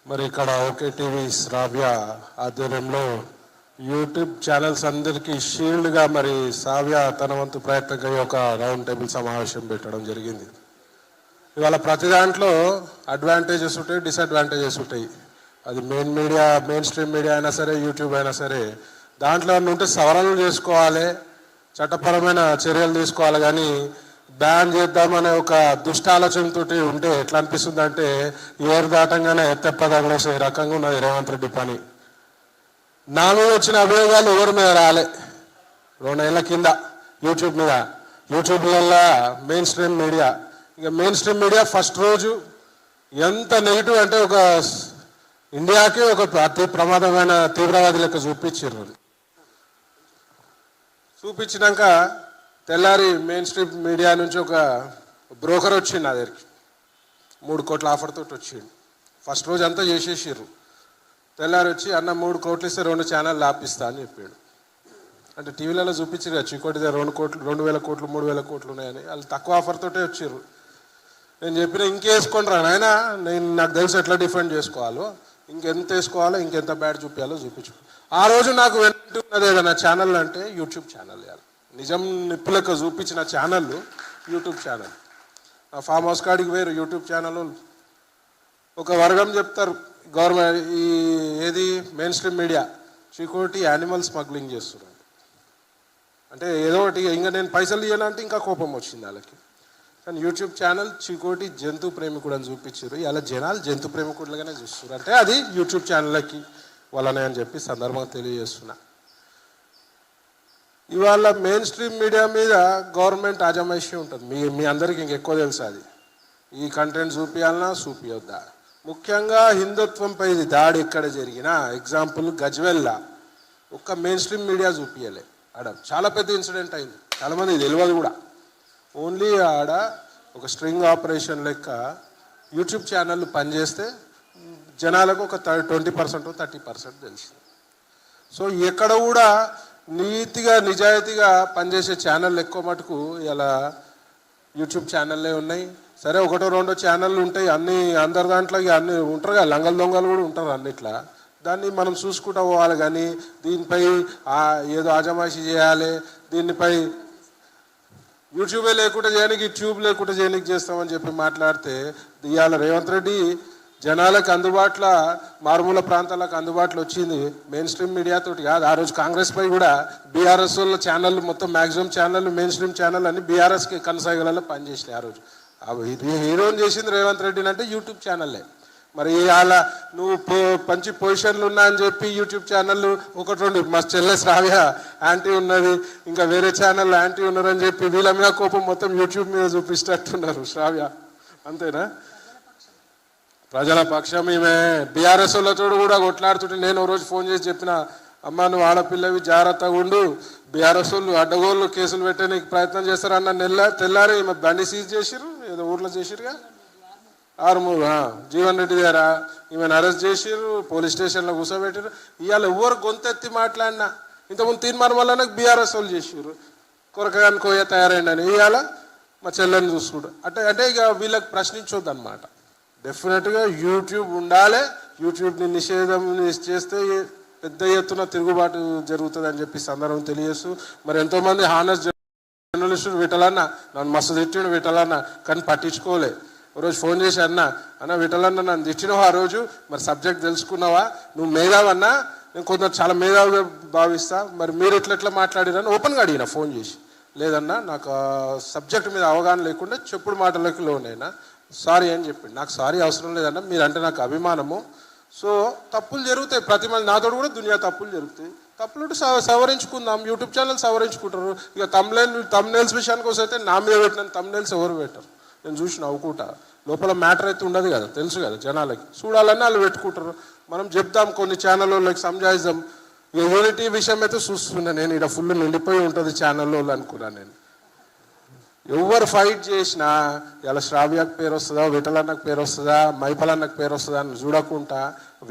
మరి ఇక్కడ okay TV శ్రావ్య ఆధ్వర్యంలో యూట్యూబ్ ఛానల్స్ అందరికీ షీల్డ్గా మరి శ్రావ్య తన వంతు ప్రయత్నంగా ఒక రౌండ్ టేబుల్ సమావేశం పెట్టడం జరిగింది. ఇవాళ ప్రతి దాంట్లో అడ్వాంటేజెస్ ఉంటాయి, డిసడ్వాంటేజెస్ ఉంటాయి. అది మెయిన్ స్ట్రీమ్ మీడియా అయినా సరే, యూట్యూబ్ అయినా సరే, దాంట్లో ఉంటే సవరణలు చేసుకోవాలి, చట్టపరమైన చర్యలు తీసుకోవాలి. కానీ బ్యాన్ చేద్దామనే ఒక దుష్టాలోచనతో ఉంటే ఎట్లా అనిపిస్తుంది అంటే ఏరు దాటంగానే తెప్పదగలేసే రకంగా ఉన్నది రేవంత్ రెడ్డి పని. నా మీద వచ్చిన అభియోగాలు ఎవరి మీద రాలే. 2 ఏళ్ల కింద యూట్యూబ్లలో మెయిన్ స్ట్రీమ్ మీడియా ఫస్ట్ రోజు ఎంత నెగిటివ్ అంటే ఒక ఇండియాకి ఒక అతి ప్రమాదమైన తీవ్రవాది లెక్క చూపించినాక తెల్లారి మెయిన్ స్ట్రీమ్ మీడియా నుంచి ఒక బ్రోకర్ వచ్చిండు నా దగ్గరికి. 3 కోట్ల ఆఫర్ తోటి వచ్చిండు. ఫస్ట్ రోజు అంతా చేసేసారు. తెల్లారి వచ్చి అన్న 3 కోట్లు ఇస్తే 2 ఛానళ్ళు ఆపిస్తా అని చెప్పాడు. అంటే టీవీలలో చూపించారు కదా, చీకోటి 2 కోట్లు, 2000 కోట్లు, 3000 కోట్లు ఉన్నాయని. వాళ్ళు తక్కువ ఆఫర్ తోటే వచ్చారు. నేను చెప్పిన ఇంకేసుకోండి రా నాయన, నాకు తెలుసు ఎట్లా డిఫెండ్ చేసుకోవాలో, ఇంకెంత వేసుకోవాలో, ఇంకెంత బ్యాడ్ చూపించాలో చూపించు. ఆ రోజు నాకు వెంటనే ఏదైనా ఛానల్ అంటే యూట్యూబ్ ఛానల్. నిజం నిప్పులెక్క చూపించిన channel YouTube channel. Farm house కాడికి వేరు యూట్యూబ్ ఛానల్. ఒక వర్గం చెప్తారు గవర్నమెంట్ ఏది main stream media Chikoti animal smuggling చేస్తున్నారు అంటే ఏదో ఒకటి. ఇంకా నేను పైసలు ఇవ్వాలంటే ఇంకా కోపం వచ్చింది వాళ్ళకి. కానీ యూట్యూబ్ ఛానల్ చీకోటి జంతు ప్రేమికుడు అని చూపించారు. ఇలా జనాలు జంతు ప్రేమికుడుగానే చూస్తారు. అంటే అది యూట్యూబ్ ఛానళ్ళకి వాళ్ళనే అని చెప్పి సందర్భంగా తెలియజేస్తున్నా. ఇవాళ మెయిన్ స్ట్రీమ్ మీడియా మీద గవర్నమెంట్ అజమాయిషీ ఉంటుంది. మీ అందరికీ ఇంకెక్కువ తెలుసు. అది ఈ కంటెంట్ చూపించాలన్నా చూపించొద్దా. ముఖ్యంగా హిందుత్వంపై దాడి ఎక్కడ జరిగినా, ఎగ్జాంపుల్ గజ్వెల్లా ఒక్క మెయిన్ స్ట్రీమ్ మీడియా చూపించలే. ఆడ చాలా పెద్ద ఇన్సిడెంట్ అయింది, చాలామంది తెలియదు కూడా. ఓన్లీ ఆడ ఒక స్ట్రింగ్ ఆపరేషన్ లెక్క యూట్యూబ్ ఛానళ్ళు పనిచేస్తే జనాలకు ఒక 20% 30% తెలిసింది. సో ఎక్కడ కూడా నీతిగా నిజాయితీగా పనిచేసే ఛానళ్ళు ఎక్కువ మటుకు ఇలా యూట్యూబ్ ఛానళ్ళే ఉన్నాయి. సరే 1-2 ఛానళ్ళు ఉంటాయి, అన్నీ అందరి దాంట్లో అన్నీ ఉంటారు కదా, లంగలు దొంగలు కూడా ఉంటారు అన్నిట్లా. దాన్ని మనం చూసుకుంటూ పోవాలి. కానీ దీనిపై ఏదో ఆజమాయిషీ చేయాలి, దీనిపై యూట్యూబే లేకుండా చేయడానికి, ట్యూబ్ లేకుండా చేయడానికి చేస్తామని చెప్పి మాట్లాడితే ఇవాళ రేవంత్ రెడ్డి జనాలకు అందుబాటులో, మారుమూల ప్రాంతాలకు అందుబాటులో వచ్చింది మెయిన్ స్ట్రీమ్ మీడియాతోటి కాదు. ఆ రోజు కాంగ్రెస్ పై కూడా బీఆర్ఎస్ వాళ్ళ ఛానళ్ళు మొత్తం మ్యాక్సిమం ఛానళ్ళు మెయిన్ స్ట్రీమ్ ఛానల్ అన్ని బీఆర్ఎస్కి కొనసాగలలో పనిచేసినాయి. ఆ రోజు హీరోని చేసింది రేవంత్ రెడ్డిని అంటే యూట్యూబ్ ఛానల్లే. మరి అలా నువ్వు మంచి పొజిషన్లు ఉన్నా అని చెప్పి యూట్యూబ్ ఛానళ్ళు 1-2 మా చెల్లె శ్రావ్య యాంటీ ఉన్నది, ఇంకా వేరే ఛానల్ యాంటీ ఉన్నారని చెప్పి వీళ్ళ మీద కోపం మొత్తం యూట్యూబ్ మీద చూపిస్తట్టున్నారు శ్రావ్య. అంతేనా? ప్రజల పక్షం ఈమె బీఆర్ఎస్ వాళ్ళతో కూడా కొట్లాడుతుంటే నేను ఓ రోజు ఫోన్ చేసి చెప్పిన, అమ్మ నువ్వు ఆడపిల్లవి జాగ్రత్తగా ఉండు, బీఆర్ఎస్ వాళ్ళు అడ్డగోళ్ళు కేసులు పెట్టడానికి ప్రయత్నం చేస్తారన్న తెల్లారి ఈమె బండి సీజ్ చేసిర్రు, ఏదో ఊర్లో చేసిరుగా, ఆరుమూరు జీవన్ రెడ్డి దగ్గర ఈమెను అరెస్ట్ చేసిర్రు, పోలీస్ స్టేషన్లో కూర్చోబెట్టారు. ఇవాళ ఎవరు గొంతెత్తి మాట్లాడినా, ఇంతకుముందు తీర్మానం వల్ల బీఆర్ఎస్ వాళ్ళు చేసిర్రు, కొరకగాని కోయ తయారైందని. ఇవాళ మా చెల్లెని చూసుకుంటూ అంటే ఇక వీళ్ళకి ప్రశ్నించొద్దు అనమాట. డెఫినెట్గా యూట్యూబ్ ఉండాలి. యూట్యూబ్ని నిషేధం చేస్తే పెద్ద ఎత్తున తిరుగుబాటు జరుగుతుంది అని చెప్పి సందర్భం తెలియజేస్తూ, మరి ఎంతోమంది హానెస్ట్ జర్నలిస్టులు విఠలన్న నన్ను మస్తు తిట్టిండు విఠలన్న, కానీ పట్టించుకోలే. రోజు ఫోన్ చేసి అన్న విఠలన్న నన్ను తిట్టినావు ఆ రోజు, మరి సబ్జెక్ట్ తెలుసుకున్నావా, నువ్వు మేధావన్నా, నేను కొంత చాలా మేధావిగా భావిస్తా, మరి మీరు ఎట్లా మాట్లాడిరని ఓపెన్గా అడిగిన ఫోన్ చేసి. లేదన్నా నాకు సబ్జెక్ట్ మీద అవగాహన లేకుండా చెప్పుడు మాటలకి లోనైనా, సారీ అని చెప్పిండు. నాకు సారీ అవసరం లేదన్నా, మీరంటే నాకు అభిమానము. సో తప్పులు జరుగుతాయి, ప్రతి మంది నాతో కూడా దునియా తప్పులు జరుగుతాయి. తప్పులు సవరించుకుందాం, యూట్యూబ్ ఛానల్ సవరించుకుంటారు. ఇక తమ్నైల్స్ విషయానికి వస్తే నా మీద పెట్టిన తమ్నైల్స్ ఎవరు పెట్టరు, నేను చూసి నవ్వుకుంటా. లోపల మ్యాటర్ అయితే ఉండదు కదా, తెలుసు కదా జనాలకి, చూడాలని వాళ్ళు పెట్టుకుంటారు. మనం చెప్దాం, కొన్ని ఛానల్ వాళ్ళకి సంజాయిద్దాం. ఇక యూనిటీ విషయం అయితే చూస్తున్నా నేను, ఇక్కడ ఫుల్ నిండిపోయి ఉంటుంది ఛానల్లో అనుకున్నాను నేను. ఎవరు ఫైట్ చేసినా ఇలా శ్రావ్యకు పేరు వస్తుందా, విఠలన్నకు పేరు వస్తుందా, మైపలన్నకు పేరు వస్తుందా అని చూడకుండా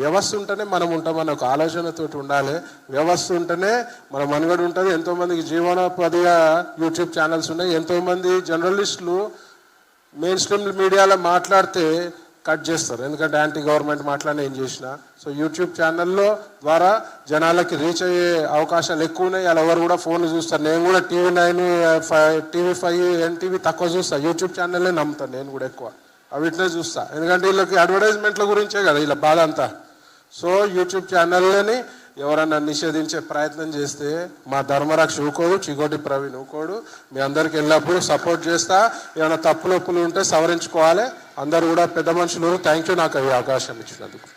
వ్యవస్థ ఉంటేనే మనం ఉంటామని ఒక ఆలోచనతో ఉండాలి. వ్యవస్థ ఉంటేనే మన మనుగడ ఉంటుంది. ఎంతోమందికి జీవనోపాధిగా యూట్యూబ్ ఛానల్స్ ఉన్నాయి. ఎంతోమంది జర్నలిస్టులు మెయిన్ స్ట్రీమ్ మీడియాలో మాట్లాడితే కట్ చేస్తారు, ఎందుకంటే యాంటీ గవర్నమెంట్ మాట్లాడి ఏం చేసిన. సో యూట్యూబ్ ఛానల్లో ద్వారా జనాలకి రీచ్ అయ్యే అవకాశాలు ఎక్కువ ఉన్నాయి. అలా ఎవరు కూడా ఫోన్లు చూస్తారు. నేను కూడా TV9, TV5, NTV తక్కువ చూస్తాను, యూట్యూబ్ ఛానల్లే నమ్ముతాను నేను కూడా ఎక్కువ, వీటినే చూస్తా. ఎందుకంటే వీళ్ళకి అడ్వర్టైజ్మెంట్ల గురించే కదా వీళ్ళ బాధ అంతా. సో యూట్యూబ్ ఛానల్ని ఎవరన్నా నిషేధించే ప్రయత్నం చేస్తే మా ధర్మరక్ష ఊకోడు, చిగోటి ప్రవీణ్ ఊకోడు. మీ అందరికి వెళ్ళినప్పుడు సపోర్ట్ చేస్తా. ఏమైనా తప్పులొప్పులు ఉంటే సవరించుకోవాలి. అందరు కూడా పెద్ద మనుషులు. థ్యాంక్ యూ నాకు ఈ అవకాశం ఇచ్చినందుకు.